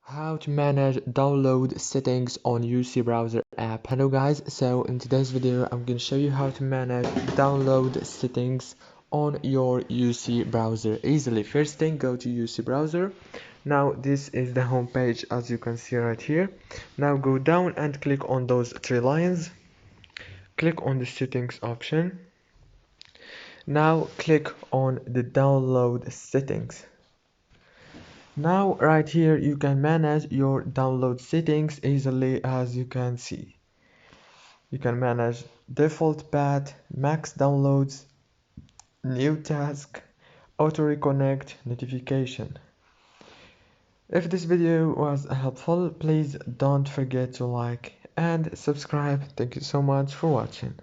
How to manage download settings on UC browser app. Hello guys, so in today's video I'm going to show you how to manage download settings on your UC browser easily. First thing, go to UC browser. Now this is the home page, as you can see right here. Now go down and click on those three lines. Click on the settings option. Now click on the download settings. Now right here you can manage your download settings easily. As you can see, you can manage default path, max downloads, new task, auto reconnect, notification. If this video was helpful, please don't forget to like and subscribe. Thank you so much for watching.